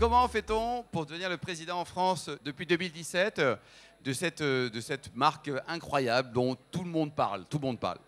comment fait-on pour devenir le président en France depuis 2017 de cette marque incroyable dont tout le monde parle, tout le monde parle?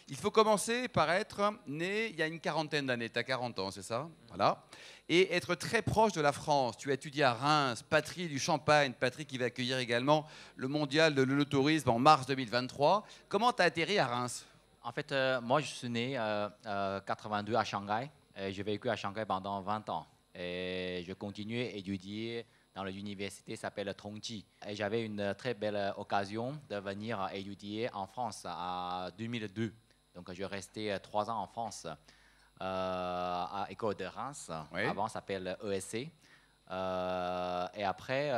Il faut commencer par être né il y a une quarantaine d'années, tu as 40 ans, c'est ça? Voilà. Et être très proche de la France. Tu as étudié à Reims, patrie du champagne, patrie qui va accueillir également le mondial de l'œnotourisme en mars 2023. Comment tu as atterri à Reims? En fait, moi, je suis né en 82 à Shanghai. J'ai vécu à Shanghai pendant 20 ans. Et je continuais à étudier dans l'université qui s'appelle Tongji. Et j'avais une très belle occasion de venir étudier en France en 2002. Donc, je restais 3 ans en France à l'école de Reims. Oui. Avant, ça s'appelle ESC. Et après,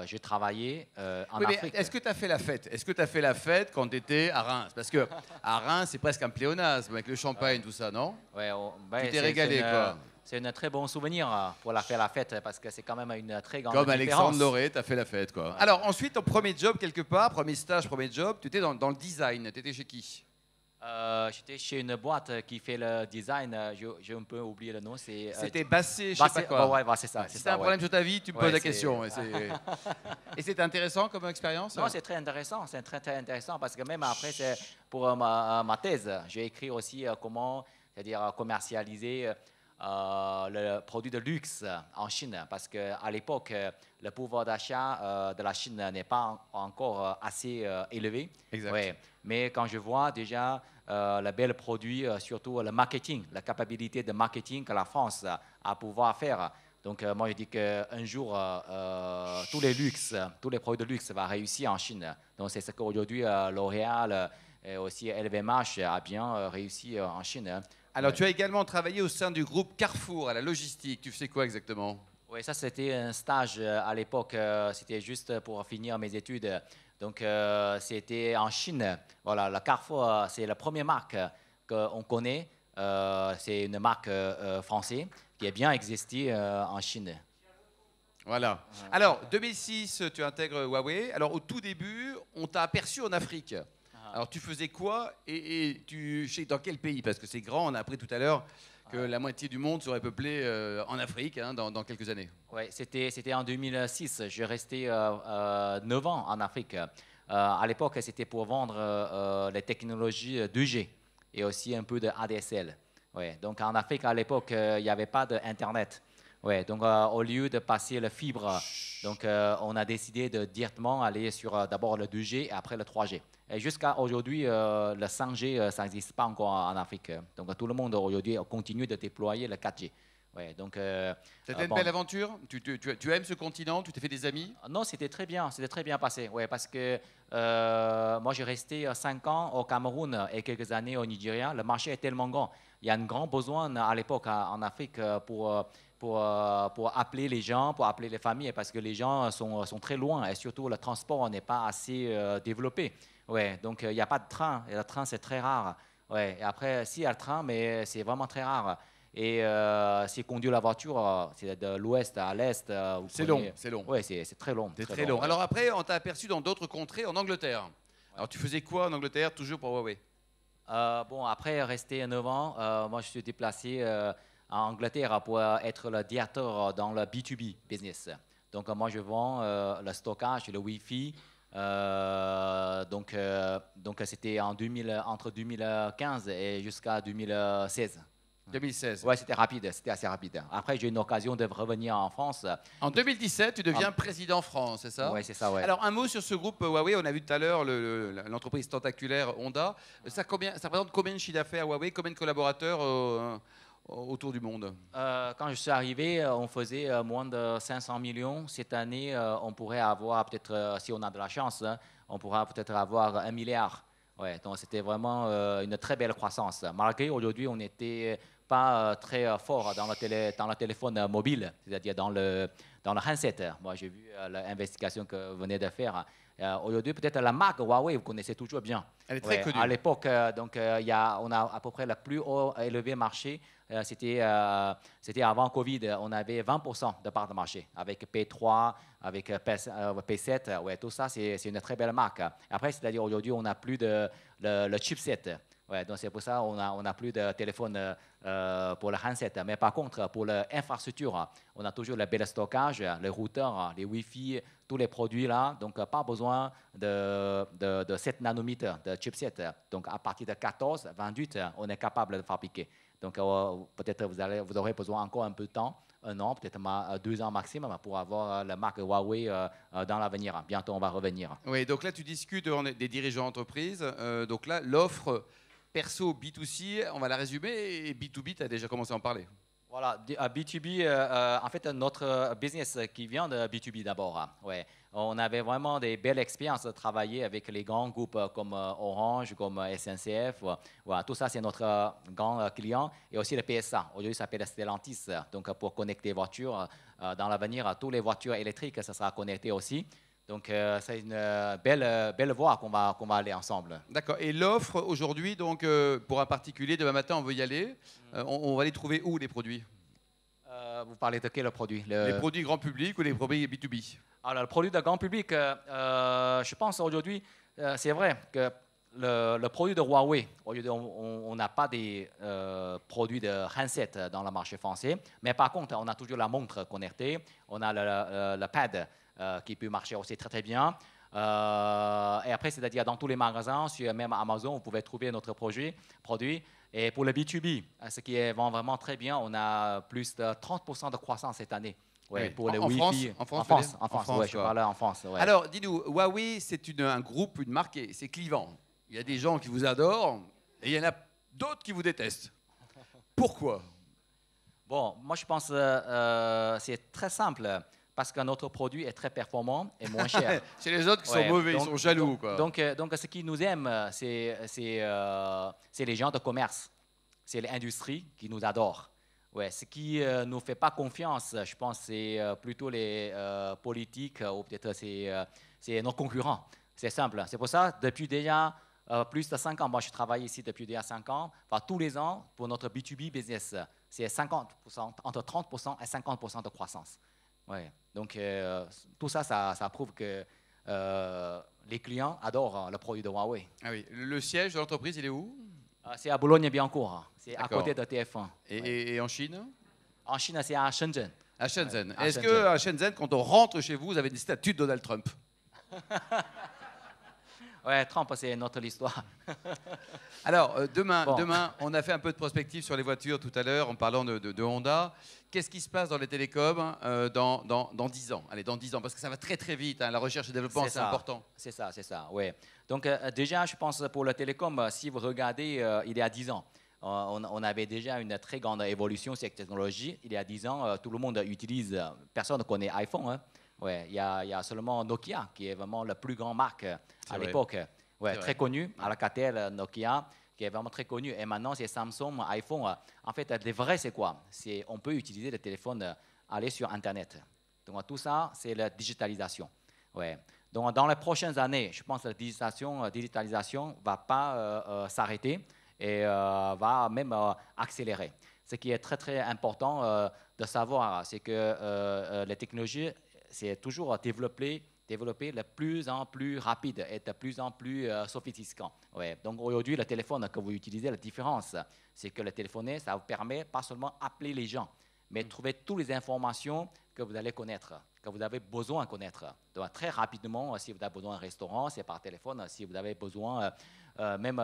j'ai travaillé en Afrique. Est-ce que tu as fait la fête? Est-ce que tu as fait la fête quand tu étais à Reims? Parce que à Reims, c'est presque un pléonasme avec le champagne, tout ça, non? Ouais, Tu t'es régalé, quoi. C'est un très bon souvenir pour faire la fête parce que c'est quand même une très grande Comme différence. Alexandre Loré, tu as fait la fête, quoi. Alors ensuite, ton premier job quelque part, premier stage, premier job, tu étais dans le design. Tu étais chez qui? J'étais chez une boîte qui fait le design. J'ai un peu oublié le nom. C'était Bassé, je sais pas quoi. Ouais, c'est ça. Si t'as un problème sur ta vie, tu me poses la question. Et c'était intéressant comme expérience? Non, c'est très intéressant. C'est très intéressant parce que même après, pour ma thèse, j'ai écrit aussi comment, c'est-à-dire commercialiser le produit de luxe en Chine. Parce qu'à l'époque, le pouvoir d'achat de la Chine n'est pas encore assez élevé. Exact. Ouais. Mais quand je vois déjà le bel produit, surtout le marketing, la capacité de marketing que la France a pouvoir faire. Donc, moi, je dis qu'un jour, tous les produits de luxe vont réussir en Chine. Donc, c'est ce qu'aujourd'hui, L'Oréal et aussi LVMH a bien réussi en Chine. Alors, tu as également travaillé au sein du groupe Carrefour, à la logistique. Tu faisais quoi exactement? Oui, ça, c'était un stage à l'époque. C'était juste pour finir mes études. Donc, c'était en Chine. Voilà, le Carrefour, c'est la première marque qu'on connaît. C'est une marque française qui a bien existé en Chine. Voilà. Alors, 2006, tu intègres Huawei. Alors, au tout début, on t'a aperçu en Afrique. Alors, tu faisais quoi et tu sais dans quel pays? Parce que c'est grand, on a appris tout à l'heure que la moitié du monde serait peuplé en Afrique dans quelques années. Oui, c'était en 2006. Je restais 9 ans en Afrique. À l'époque, c'était pour vendre les technologies 2G et aussi un peu de ADSL. Ouais, donc en Afrique, à l'époque, il n'y avait pas d'Internet. Ouais, donc au lieu de passer le fibre, donc, on a décidé de directement aller sur d'abord le 2G et après le 3G. Et jusqu'à aujourd'hui, le 5G, ça n'existe pas encore en Afrique. Donc tout le monde aujourd'hui continue de déployer le 4G. Ouais, donc, c'était une belle aventure? Tu aimes ce continent? Tu t'es fait des amis? Non, c'était très bien passé. Ouais, parce que moi, j'ai resté 5 ans au Cameroun et quelques années au Nigeria. Le marché est tellement grand. Il y a un grand besoin à l'époque en Afrique pour appeler les gens, pour appeler les familles, parce que les gens sont très loin et surtout le transport n'est pas assez développé. Ouais, donc il n'y a pas de train. Et le train, c'est très rare. Ouais, et après, s'il y a le train, mais c'est vraiment très rare. Et si conduire la voiture, c'est de l'ouest à l'est. C'est long, c'est long. Oui, c'est très long. C'est très long. Ouais. Alors après, on t'a aperçu dans d'autres contrées en Angleterre. Alors tu faisais quoi en Angleterre, toujours pour Huawei? Bon, après rester 9 ans, moi je suis déplacé en Angleterre pour être le directeur dans le B2B business. Donc moi je vends le stockage, le Wi-Fi. Donc c'était entre 2015 et jusqu'à 2016. 2016. Oui, c'était rapide, c'était assez rapide. Après, j'ai eu une occasion de revenir en France. En 2017, tu deviens président France, c'est ça? Oui, c'est ça, oui. Alors, un mot sur ce groupe Huawei. On a vu tout à l'heure l'entreprise tentaculaire Honda. Ça représente combien de chiffre d'affaires Huawei? Combien de collaborateurs autour du monde? Quand je suis arrivé, on faisait moins de 500 millions. Cette année, on pourrait avoir peut-être, si on a de la chance, on pourra peut-être avoir 1 milliard. Ouais, donc c'était vraiment une très belle croissance. Malgré aujourd'hui, on n'était pas très fort dans le téléphone mobile, c'est-à-dire dans le handset. Moi, j'ai vu l'investigation que vous venez de faire. Aujourd'hui, peut-être la marque Huawei, vous connaissez toujours bien. Elle est très connue. À l'époque, on a à peu près le plus haut élevé marché. C'était avant Covid. On avait 20% de part de marché avec P3, avec P7. Ouais, tout ça, c'est une très belle marque. Après, c'est-à-dire aujourd'hui, on n'a plus le chipset. Ouais, donc c'est pour ça qu'on n'a plus de téléphone pour le handset. Mais par contre, pour l'infrastructure, on a toujours le bel stockage, les routeurs, les Wi-Fi, tous les produits là. Donc, pas besoin de 7 nanomètres de chipset. Donc, à partir de 14, 28, on est capable de fabriquer. Donc, peut-être vous aurez besoin encore un peu de temps, 1 an, peut-être 2 ans maximum pour avoir la marque Huawei dans l'avenir. Bientôt, on va revenir. Oui, donc là, tu discutes des dirigeants d'entreprise. Donc là, l'offre perso B2C, on va la résumer, et B2B, tu as déjà commencé à en parler. Voilà, B2B, en fait, notre business qui vient de B2B d'abord. Ouais. On avait vraiment des belles expériences de travailler avec les grands groupes comme Orange, comme SNCF. Voilà, tout ça, c'est notre grand client. Et aussi le PSA. Aujourd'hui, ça s'appelle Stellantis. Donc, pour connecter les voitures, dans l'avenir, toutes les voitures électriques, ça sera connecté aussi. Donc, c'est une belle voie qu'on va aller ensemble. D'accord. Et l'offre aujourd'hui, donc pour un particulier, demain matin, on veut y aller. On va les trouver où, les produits? Vous parlez de quel produit? Les produits grand public ou les produits B2B? Alors, le produit de grand public, je pense aujourd'hui, c'est vrai que le produit de Huawei, aujourd'hui, on n'a pas des produits de handset dans le marché français. Mais par contre, on a toujours la montre connectée. On a le pad qui peut marcher aussi très, très bien. Et après, c'est-à-dire dans tous les magasins, sur même Amazon, vous pouvez trouver notre produit. Et pour le B2B, ce qui vend vraiment très bien, on a plus de 30% de croissance cette année. Ouais, oui. Pour le Wi-Fi. En France, ouais, je parle en France. Ouais. Alors, dis-nous, Huawei, c'est un groupe, une marque, c'est clivant. Il y a des gens qui vous adorent et il y en a d'autres qui vous détestent. Pourquoi? Bon, moi, je pense c'est très simple. Parce que notre produit est très performant et moins cher. C'est les autres qui sont mauvais, ils sont jaloux. Donc, ce qui nous aime, c'est les gens de commerce. C'est l'industrie qui nous adore. Ouais, ce qui ne nous fait pas confiance, je pense, c'est plutôt les politiques ou peut-être c'est nos concurrents. C'est simple. C'est pour ça, depuis déjà plus de 5 ans, moi je travaille ici depuis déjà 5 ans, enfin, tous les ans, pour notre B2B business, c'est 50%, entre 30% et 50% de croissance. Ouais. Donc, tout ça, ça prouve que les clients adorent le produit de Huawei. Ah oui. Le siège de l'entreprise, il est où? C'est à Boulogne-Billancourt. C'est à côté de TF1. Et en Chine? En Chine, c'est à Shenzhen. À Shenzhen. Ouais, Est-ce qu'à Shenzhen, quand on rentre chez vous, vous avez des statues de Donald Trump? Ouais, Trump, c'est notre histoire. Alors, demain, on a fait un peu de prospective sur les voitures tout à l'heure en parlant de Honda. Qu'est-ce qui se passe dans les télécoms dans 10 ans? Allez, dans 10 ans, parce que ça va très très vite. Hein, la recherche et le développement, c'est important. C'est ça, oui. Donc, déjà, je pense pour le télécom, si vous regardez, il y a 10 ans, on avait déjà une très grande évolution sur cette technologie. Il y a 10 ans, tout le monde utilise, personne ne connaît iPhone. Hein. Ouais, il y a seulement Nokia qui est vraiment la plus grande marque à l'époque. Ouais, très connue, Alcatel, Nokia, qui est vraiment très connue. Et maintenant, c'est Samsung, iPhone. En fait, le vrai, c'est quoi? On peut utiliser le téléphone, aller sur Internet. Donc, tout ça, c'est la digitalisation. Ouais. Donc, dans les prochaines années, je pense que la digitalisation ne va pas s'arrêter et va même accélérer. Ce qui est très, très important de savoir, c'est que les technologies, c'est toujours développer de plus en plus rapide et de plus en plus sophistiquant. Ouais. Donc aujourd'hui, le téléphone que vous utilisez, la différence, c'est que le téléphone, ça vous permet pas seulement d'appeler les gens, mais de trouver toutes les informations que vous allez connaître, que vous avez besoin de connaître. Donc, très rapidement, si vous avez besoin d'un restaurant, c'est par téléphone. Si vous avez besoin même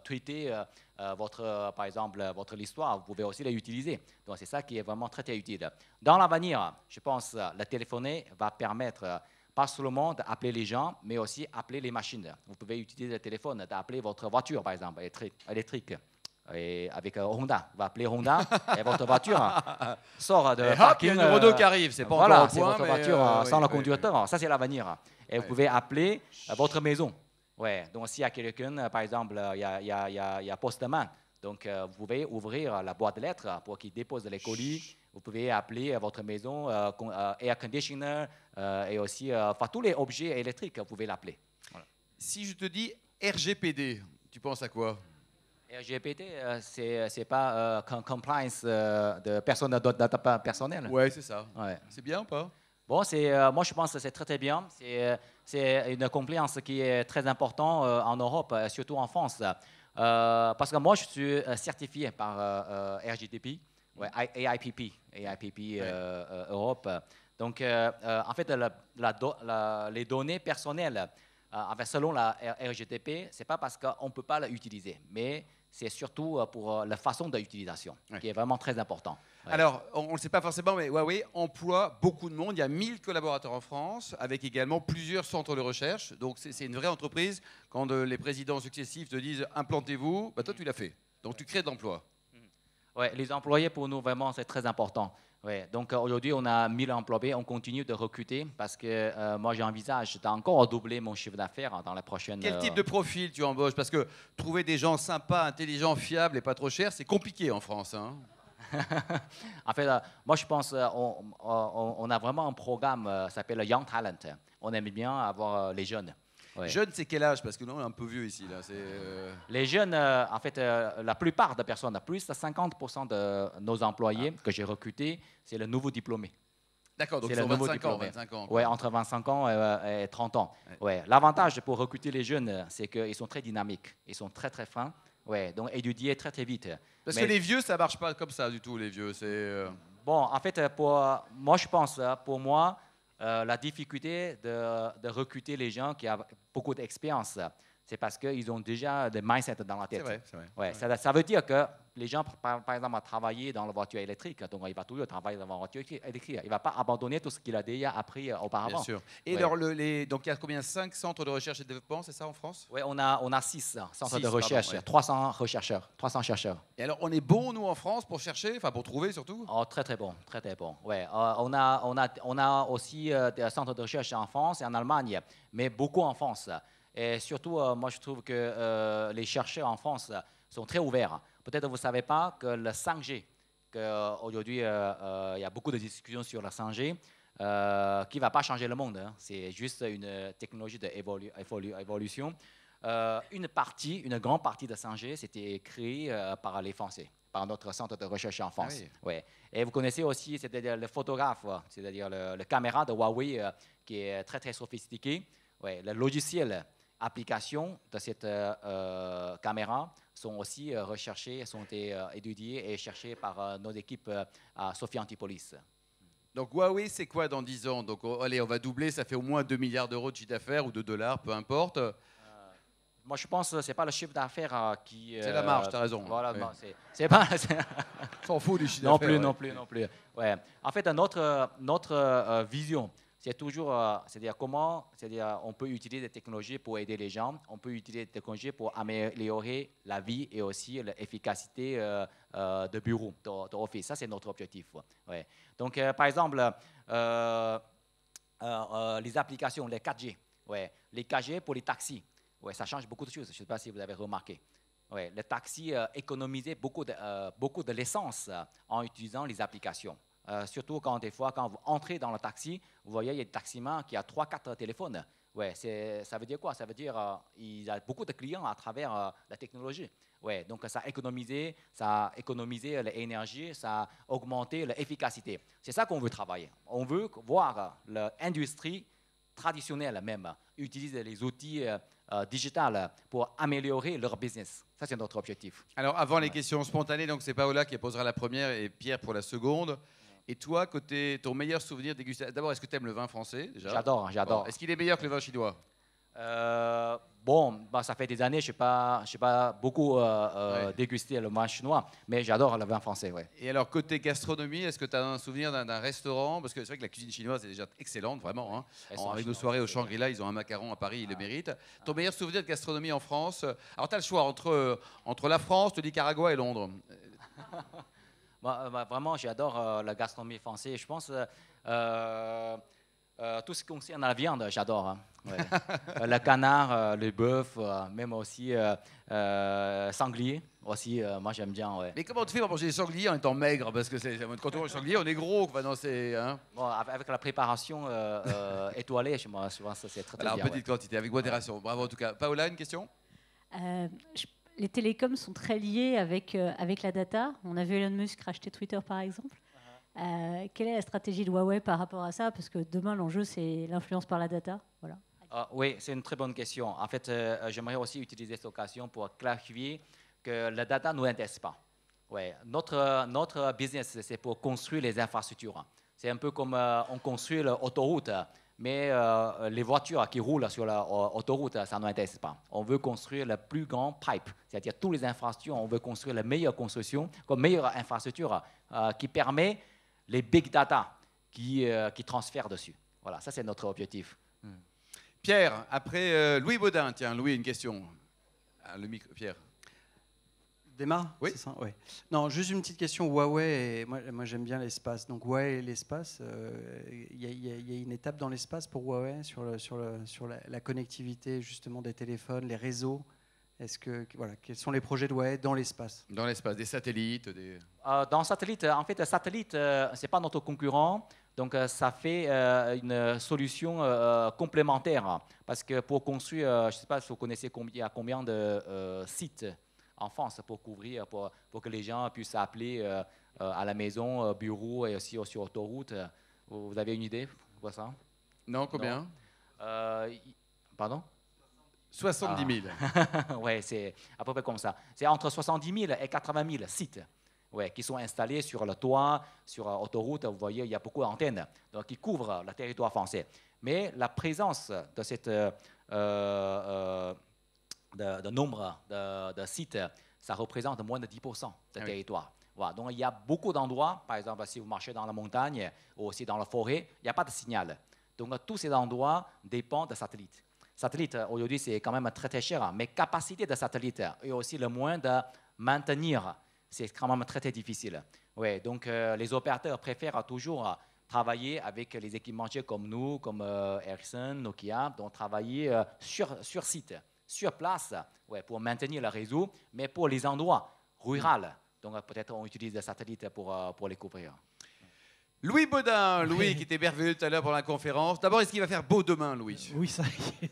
tweeter par exemple, votre histoire, vous pouvez aussi l'utiliser. Donc c'est ça qui est vraiment très, très utile. Dans l'avenir, je pense que le téléphone va permettre pas seulement d'appeler les gens, mais aussi appeler les machines. Vous pouvez utiliser le téléphone d'appeler votre voiture, par exemple, électrique. Et avec Honda, vous appelez Honda et votre voiture sort de parking. Il y a une Renault qui arrive, c'est pas encore au point. C'est votre voiture sans le conducteur. Ça, c'est l'avenir. Et vous pouvez appeler votre maison. Ouais. Donc, s'il y a quelqu'un, par exemple, il y a Postman. Donc, vous pouvez ouvrir la boîte de lettres pour qu'il dépose les colis. Vous pouvez appeler votre maison, air conditioner et aussi tous les objets électriques, vous pouvez l'appeler. Voilà. Si je te dis RGPD, tu penses à quoi? RGPD, c'est pas compliance de personnes de data personnelle. Ouais, c'est ça. Ouais. C'est bien ou pas? Bon, moi je pense que c'est très très bien. C'est une compliance qui est très importante en Europe, surtout en France. Parce que moi, je suis certifié par RGDP, ouais, AIPP Europe. Donc, en fait, les données personnelles, selon la RGDP, ce n'est pas parce qu'on ne peut pas l'utiliser, mais c'est surtout pour la façon d'utilisation, qui est vraiment très important. Ouais. Alors, on ne le sait pas forcément, mais Huawei emploie beaucoup de monde. Il y a 1000 collaborateurs en France, avec également plusieurs centres de recherche. Donc, c'est une vraie entreprise. Quand les présidents successifs te disent « implantez-vous », bah, toi, tu l'as fait. Donc, tu crées de l'emploi. Ouais, les employés, pour nous, vraiment, c'est très important. Ouais, donc, aujourd'hui, on a 1000 employés. On continue de recruter parce que moi, j'envisage d'encore doubler mon chiffre d'affaires dans la prochaine... Quel type de profil tu embauches? Parce que trouver des gens sympas, intelligents, fiables et pas trop chers, c'est compliqué en France, hein. En fait, moi, je pense on a vraiment un programme qui s'appelle Young Talent. On aime bien avoir les jeunes. Ouais. Jeunes, c'est quel âge? Parce que nous, on est un peu vieux ici. Là. Les jeunes, en fait, la plupart des personnes, plus de 50% de nos employés que j'ai recrutés, c'est le nouveau diplômé. D'accord, donc c'est 25 ans. Oui, entre 25 ans et 30 ans. Ouais. L'avantage pour recruter les jeunes, c'est qu'ils sont très dynamiques, ils sont très, très fins. Ouais, donc étudier très, très vite. Parce que les vieux, ça ne marche pas comme ça du tout, les vieux. Bon, en fait, moi, je pense, pour moi, la difficulté de recruter les gens qui ont beaucoup d'expérience, c'est parce qu'ils ont déjà des mindsets dans la tête. C'est vrai. Ouais, ça veut dire que les gens, par exemple, à travailler dans la voiture électrique, donc il va toujours travailler dans la voiture électrique. Il ne va pas abandonner tout ce qu'il a déjà appris auparavant. Bien sûr. Et alors, donc il y a combien? 5 centres de recherche et de développement, c'est ça en France? Oui, on a 6 centres de recherche, 300 chercheurs. Et alors, on est bon, nous, en France, pour chercher, enfin pour trouver surtout? Oh, très, très bon. Très, très bon. Ouais. On a aussi des centres de recherche en France et en Allemagne, mais beaucoup en France. Et surtout, moi, je trouve que les chercheurs en France sont très ouverts. Peut-être que vous ne savez pas que le 5G, qu'aujourd'hui, il y a beaucoup de discussions sur le 5G, qui ne va pas changer le monde. Hein. C'est juste une technologie d'évolution. Une grande partie de 5G, c'était créé par les Français, par notre centre de recherche en France. Ah oui. Ouais. Et vous connaissez aussi, c'est-à-dire le photographe, c'est-à-dire le caméra de Huawei qui est très, très sophistiqué. Ouais. Le logiciel applications de cette caméra sont aussi recherchées, sont étudiées et cherchées par nos équipes à Sophia Antipolis. Donc Huawei, c'est quoi dans 10 ans? Donc allez, on va doubler, ça fait au moins 2 milliards d'euros de chiffre d'affaires ou de dollars, peu importe. Moi, je pense que ce n'est pas le chiffre d'affaires qui... c'est la marge, tu as raison. Voilà, ouais. c'est pas... S'en fout du chiffre d'affaires. Non plus. Ouais. En fait, notre vision, c'est toujours, c'est-à-dire comment, c'est-à-dire on peut utiliser des technologies pour aider les gens, on peut utiliser des technologies pour améliorer la vie et aussi l'efficacité de bureau, d'office. Ça, c'est notre objectif. Ouais. Donc, par exemple, les applications, les 4G, ouais. Les 4G pour les taxis, ouais, ça change beaucoup de choses. Je ne sais pas si vous avez remarqué. Ouais, les taxis économisaient beaucoup de l'essence en utilisant les applications. Surtout quand des fois, quand vous entrez dans le taxi, vous voyez, il y a des taximans qui ont 3-4 téléphones. Ouais, ça veut dire quoi? Ça veut dire qu'il y a beaucoup de clients à travers la technologie. Ouais, donc ça a économisé l'énergie, ça a augmenté l'efficacité. C'est ça qu'on veut travailler. On veut voir l'industrie traditionnelle même utiliser les outils digitales pour améliorer leur business. Ça, c'est notre objectif. Alors, avant les questions spontanées, donc c'est Paola qui posera la première et Pierre pour la seconde. Et toi, ton meilleur souvenir dégustation. D'abord, est-ce que tu aimes le vin français déjà? J'adore. Bon, est-ce qu'il est meilleur que le vin chinois? Ça fait des années, je n'ai pas beaucoup dégusté le vin chinois, mais j'adore le vin français. Ouais. Et alors, côté gastronomie, est-ce que tu as un souvenir d'un restaurant? Parce que c'est vrai que la cuisine chinoise est déjà excellente, vraiment. Hein. Avec nos soirées au Shangri-La, ils ont un macaron à Paris, ils le méritent. Ton meilleur souvenir de gastronomie en France? Alors, tu as le choix entre la France, le Nicaragua et Londres. Vraiment, j'adore la gastronomie française. Je pense tout ce qui concerne la viande, j'adore. Hein. Ouais. Le canard, le bœuf, même aussi sanglier. Aussi, moi, j'aime bien. Ouais. Mais comment tu fais pour manger des sangliers en étant maigre? Parce que quand on mange sanglier, on est gros. Hein. Bon, avec la préparation étoilée, je pense que c'est très alors, bien. Petite quantité, avec modération. Ouais. Bravo en tout cas. Paola, une question? Les télécoms sont très liés avec la data. On a vu Elon Musk racheter Twitter, par exemple. Quelle est la stratégie de Huawei par rapport à ça? Parce que demain, l'enjeu, c'est l'influence par la data. Voilà. Oui, c'est une très bonne question. En fait, j'aimerais aussi utiliser cette occasion pour clarifier que la data ne nous intéresse pas. Ouais, notre business, c'est pour construire les infrastructures. C'est un peu comme on construit l'autoroute, mais les voitures qui roulent sur l'autoroute, ça ne nous intéresse pas. On veut construire le plus grand pipe, c'est-à-dire toutes les infrastructures, on veut construire la meilleure construction, comme meilleure infrastructure qui permet les big data qui transfèrent dessus. Voilà, ça c'est notre objectif. Pierre, après Louis Baudin, tiens, Louis, une question. Ah, le micro, Pierre. Démarre? Oui. C'est ça, ouais. Non, juste une petite question. Huawei, et moi j'aime bien l'espace. Donc Huawei et l'espace, il y a une étape dans l'espace pour Huawei sur la connectivité justement des téléphones, les réseaux. Voilà, quels sont les projets de Huawei dans l'espace? Dans l'espace, des satellites, Dans satellite, en fait, satellite, ce n'est pas notre concurrent. Donc, ça fait une solution complémentaire. Parce que pour construire, je ne sais pas si vous connaissez il y a combien de sites en France pour couvrir, pour que les gens puissent appeler à la maison, bureau et aussi sur autoroute. Vous avez une idée pour ça? Non, combien? Pardon? 70 000. Oui, c'est à peu près comme ça. C'est entre 70 000 et 80 000 sites. Ouais, qui sont installés sur le toit, sur l'autoroute. Vous voyez, il y a beaucoup d'antennes qui couvrent le territoire français. Mais la présence de cette de nombre de sites, ça représente moins de 10% du territoire. Voilà, donc il y a beaucoup d'endroits, par exemple, si vous marchez dans la montagne ou aussi dans la forêt, il n'y a pas de signal. Donc tous ces endroits dépendent de satellites. Satellite, aujourd'hui, c'est quand même très, très cher, mais capacité de satellite et aussi le moyen de maintenir, c'est quand même très, très difficile. Ouais, donc, les opérateurs préfèrent toujours travailler avec les équipementiers comme nous, comme Ericsson, Nokia, donc travailler sur site, sur place, ouais, pour maintenir le réseau, mais pour les endroits ruraux. Donc, peut-être on utilise des satellites pour les couvrir. Louis Baudin, Louis qui était merveilleux tout à l'heure pour la conférence. D'abord, est-ce qu'il va faire beau demain, Louis? Oui, ça y est.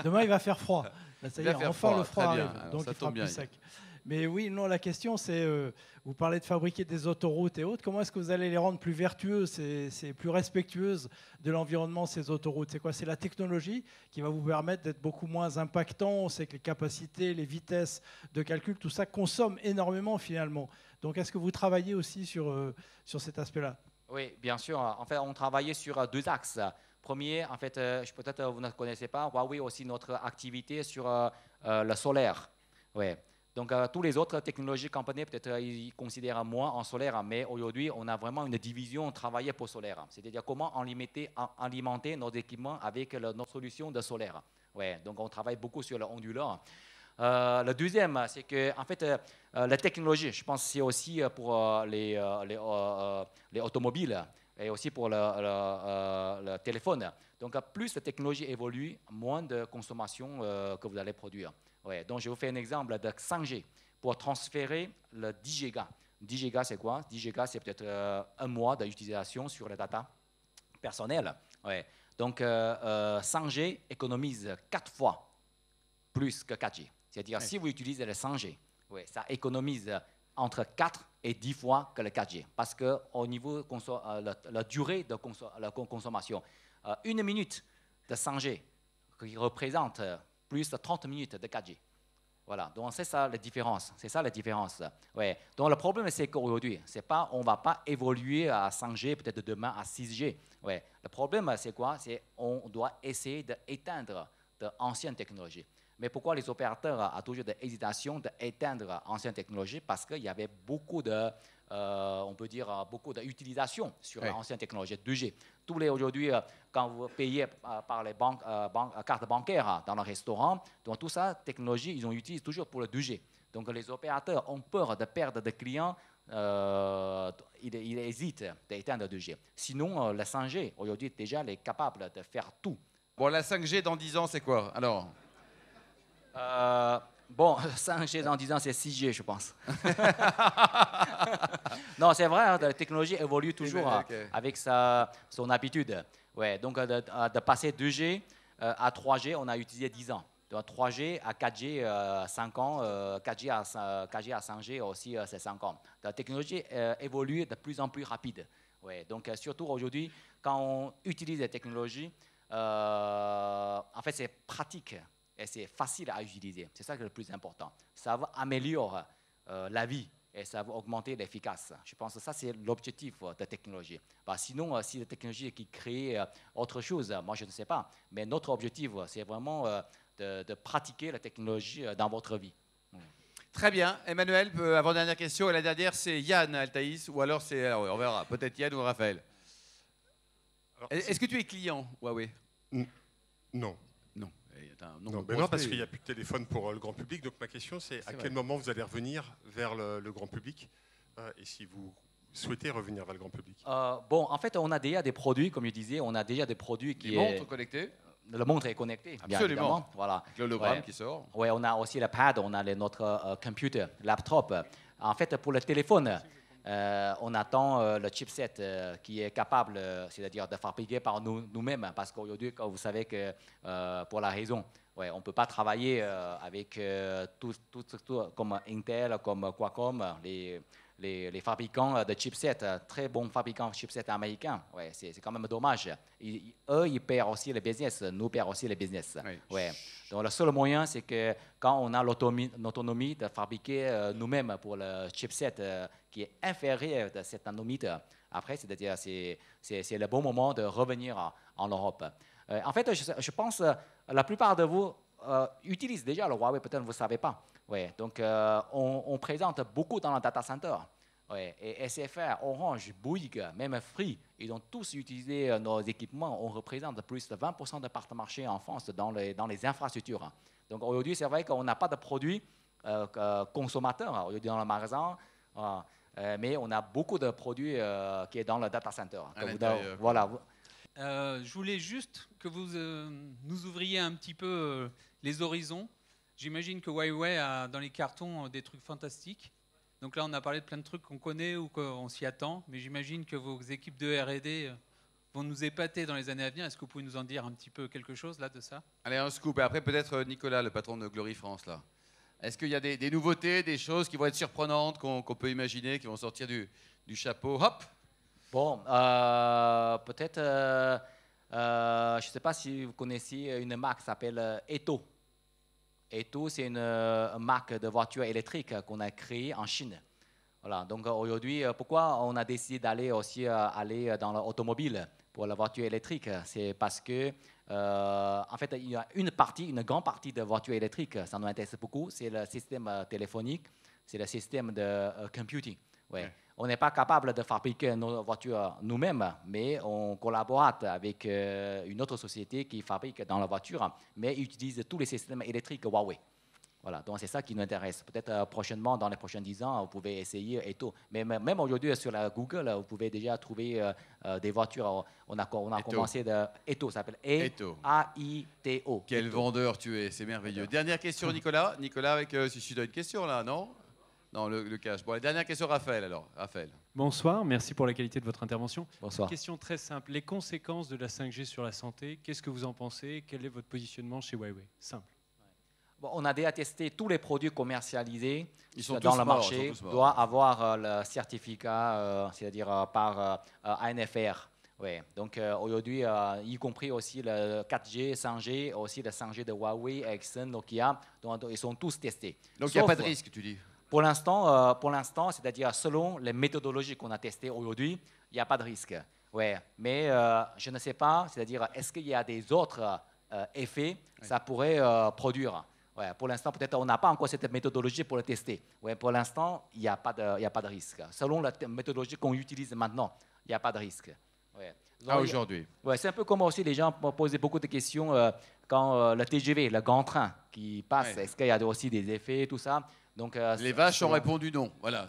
Demain, il va faire froid. Là, ça y est, enfin, le froid arrive, donc il fera plus sec. Mais oui, non, la question, c'est, vous parlez de fabriquer des autoroutes et autres, comment est-ce que vous allez les rendre plus vertueuses et plus respectueuses de l'environnement, ces autoroutes? C'est quoi? C'est la technologie qui va vous permettre d'être beaucoup moins impactant. On sait que les capacités, les vitesses de calcul, tout ça consomme énormément finalement. Donc, est-ce que vous travaillez aussi sur cet aspect-là? Oui, bien sûr. En fait, on travaillait sur deux axes. Premier, en fait, peut-être vous ne connaissez pas, Huawei aussi notre activité sur le solaire. Ouais. Donc, tous les autres technologies compagnies, peut-être ils considèrent moins en solaire, mais aujourd'hui, on a vraiment une division travaillée pour solaire. C'est-à-dire comment alimenter nos équipements avec notre solution de solaire. Ouais. Donc, on travaille beaucoup sur le ondulant. Le deuxième, c'est que, en fait, la technologie, je pense que c'est aussi pour les automobiles et aussi pour le téléphone. Donc, plus la technologie évolue, moins de consommation que vous allez produire. Ouais, donc, je vous fais un exemple de 5G pour transférer le 10 gigas. 10 gigas, c'est quoi? 10 gigas, c'est peut-être un mois d'utilisation sur les data personnelles. Ouais. Donc, 5G économise 4 fois plus que 4G. C'est-à-dire, si vous utilisez le 5G, ouais, ça économise entre 4 et 10 fois que le 4G. Parce qu'au niveau de la durée de consommation, une minute de 5G qui représente plus de 30 minutes de 4G. Voilà, donc c'est ça la différence. C'est ça la différence. Ouais. Donc le problème, c'est qu'aujourd'hui, on ne va pas évoluer à 5G, peut-être demain à 6G. Ouais. Le problème, c'est quoi? C'est qu'on doit essayer d'éteindre d'anciennes technologies. Mais pourquoi les opérateurs ont toujours des hésitations d'éteindre anciennes technologies? Parce qu'il y avait beaucoup on peut dire, beaucoup d'utilisation sur l'ancienne technologie 2G. Tous les aujourd'hui, quand vous payez par les cartes bancaires dans le restaurant, donc tout ça, technologie, ils utilisent toujours pour le 2G. Donc les opérateurs ont peur de perdre des clients, ils hésitent d'éteindre le 2G. Sinon, la 5G, aujourd'hui, déjà, elle est capable de faire tout. Bon, la 5G dans 10 ans, c'est quoi alors? Bon, 5G dans 10 ans, c'est 6G, je pense. Non, c'est vrai, hein, la technologie évolue toujours avec son habitude. Ouais, donc, de passer 2G à 3G, on a utilisé 10 ans. De 3G à 4G, 5 ans. 4G à 5G aussi, c'est 5 ans. La technologie évolue de plus en plus rapide. Ouais, donc, surtout aujourd'hui, quand on utilise les technologies, en fait, c'est pratique et c'est facile à utiliser. C'est ça qui est le plus important. Ça va améliorer la vie et ça va augmenter l'efficacité. Je pense que ça, c'est l'objectif de la technologie. Sinon, si la technologie qui crée autre chose, moi, je ne sais pas. Mais notre objectif, c'est vraiment de pratiquer la technologie dans votre vie. Très bien. Emmanuel, avant-dernière question. Et la dernière, c'est Yann Altaïs, ou alors c'est... on verra, peut-être Yann ou Raphaël. Est-ce que tu es client Huawei? Non. Non. Non, parce qu'il n'y a plus de téléphone pour le grand public. Donc ma question, c'est à quel moment vous allez revenir vers le grand public et si vous souhaitez revenir vers le grand public. Bon, en fait, on a déjà des produits, comme je disais, on a déjà des produits qui... Les montres connectées. Le montre est connecté, bien évidemment. Voilà. Avec l'hologramme qui sort. Oui, on a aussi le pad, on a notre computer, laptop. En fait, pour le téléphone, on attend le chipset qui est capable, c'est-à-dire de fabriquer par nous-mêmes, parce qu'aujourd'hui, vous savez que pour la raison, on ne peut pas travailler avec tout comme Intel, comme Qualcomm, les fabricants de chipsets, très bons fabricants de chipsets américains. C'est quand même dommage. Eux, ils perdent aussi le business, nous perdons aussi le business. Donc, le seul moyen, c'est que quand on a l'autonomie de fabriquer nous-mêmes pour le chipset qui est inférieur de 7 nanomètres, après, c'est-à-dire c'est le bon moment de revenir en Europe. En fait, je pense que la plupart de vous utilisent déjà le Huawei, peut-être vous ne savez pas. Donc, on présente beaucoup dans le data center. Et SFR, Orange, Bouygues, même Free, ils ont tous utilisé nos équipements. On représente plus de 20% de parts de marché en France dans les infrastructures. Donc aujourd'hui, c'est vrai qu'on n'a pas de produits consommateurs aujourd'hui dans le magasin, mais on a beaucoup de produits qui sont dans le data center. Voilà. Je voulais juste que vous nous ouvriez un petit peu les horizons. J'imagine que Huawei a dans les cartons des trucs fantastiques. Donc là, on a parlé de plein de trucs qu'on connaît ou qu'on s'y attend, mais j'imagine que vos équipes de R&D vont nous épater dans les années à venir. Est-ce que vous pouvez nous en dire un petit peu quelque chose là de ça? Allez, un scoop. Et après, peut-être Nicolas, le patron de Glory France, là. Est-ce qu'il y a des nouveautés, des choses qui vont être surprenantes, qu'on peut imaginer, qui vont sortir du chapeau? Hop! Bon, peut-être, je ne sais pas si vous connaissez une marque qui s'appelle Eto. Eto, c'est une marque de voitures électriques qu'on a créée en Chine. Voilà, donc aujourd'hui, pourquoi on a décidé d'aller aussi aller dans l'automobile pour la voiture électrique? C'est parce que, en fait, il y a une grande partie de voitures électriques, ça nous intéresse beaucoup, c'est le système téléphonique, c'est le système de computing. On n'est pas capable de fabriquer nos voitures nous-mêmes, mais on collabore avec une autre société qui fabrique dans la voiture, mais utilise tous les systèmes électriques Huawei. Voilà, donc c'est ça qui nous intéresse. Peut-être prochainement, dans les prochains 10 ans, vous pouvez essayer Eto. Mais même aujourd'hui, sur la Google, vous pouvez déjà trouver des voitures. On a commencé de Eto, ça s'appelle A-I-T-O. Quel vendeur tu es, c'est merveilleux. Dernière question, Nicolas. Nicolas, avec, si tu dois une question là, non? Non, le cash. Bon, la dernière question, Raphaël, alors. Raphaël. Bonsoir, merci pour la qualité de votre intervention. Bonsoir. Question très simple. Les conséquences de la 5G sur la santé, qu'est-ce que vous en pensez? Quel est votre positionnement chez Huawei? Simple. Bon, on a déjà testé tous les produits commercialisés dans le marché. Doivent avoir le certificat, c'est-à-dire par ANFR. Donc aujourd'hui, y compris aussi le 4G, 5G, aussi le 5G de Huawei, Ericsson, Nokia, donc, ils sont tous testés. Donc il n'y a pas de risque, tu dis? Pour l'instant, c'est-à-dire selon les méthodologies qu'on a testées aujourd'hui, il n'y a pas de risque. Mais je ne sais pas, c'est-à-dire est-ce qu'il y a des autres effets que ça pourrait produire. Pour l'instant, peut-être on n'a pas encore cette méthodologie pour le tester. Pour l'instant, il n'y a pas de risque. Selon la méthodologie qu'on utilise maintenant, il n'y a pas de risque. Aujourd'hui. C'est un peu comme aussi les gens posaient beaucoup de questions quand le TGV, le grand train qui passe, est-ce qu'il y a aussi des effets, tout ça? Donc, les vaches ont répondu non. Voilà.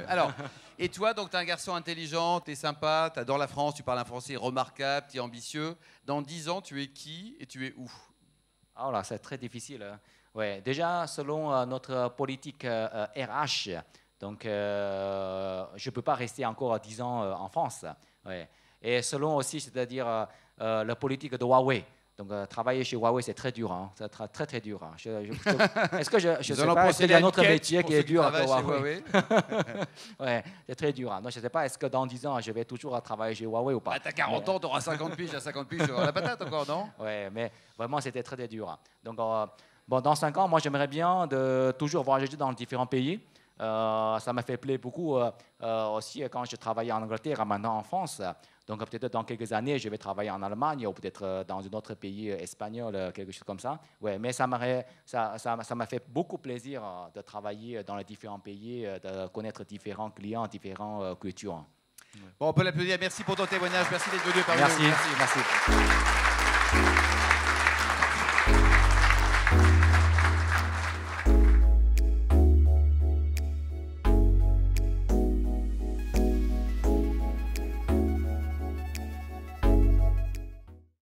Alors, et toi, donc, tu es un garçon intelligent, tu es sympa, tu adores la France, tu parles un français remarquable, tu es ambitieux. Dans 10 ans, tu es qui et tu es où? Oh là, c'est très difficile. Déjà, selon notre politique RH, donc, je ne peux pas rester encore 10 ans en France. Et selon aussi, c'est-à-dire la politique de Huawei. Donc, travailler chez Huawei, c'est très dur. Hein. C'est très, très dur. Hein. Est-ce que je ne sais pas, est-ce qu'il y a un autre métier qui est dur que Huawei? Ouais, c'est très dur. Hein. Donc, je ne sais pas, est-ce que dans 10 ans, je vais toujours travailler chez Huawei ou pas? Bah, tu as 40 ans, tu auras 50 piges. À 50 piges, tu auras la patate encore, non? Oui, mais vraiment, c'était très, très dur. Hein. Donc, bon, dans 5 ans, moi, j'aimerais bien de toujours voyager dans différents pays. Ça m'a fait plaisir beaucoup aussi quand je travaillais en Angleterre, maintenant en France. Donc peut-être dans quelques années, je vais travailler en Allemagne ou peut-être dans un autre pays espagnol, quelque chose comme ça. Ouais, mais ça m'a fait beaucoup plaisir de travailler dans les différents pays, de connaître différents clients, différentes cultures. Bon, on peut l'applaudir. Merci pour ton témoignage. Merci d'être venu parmi nous. Merci.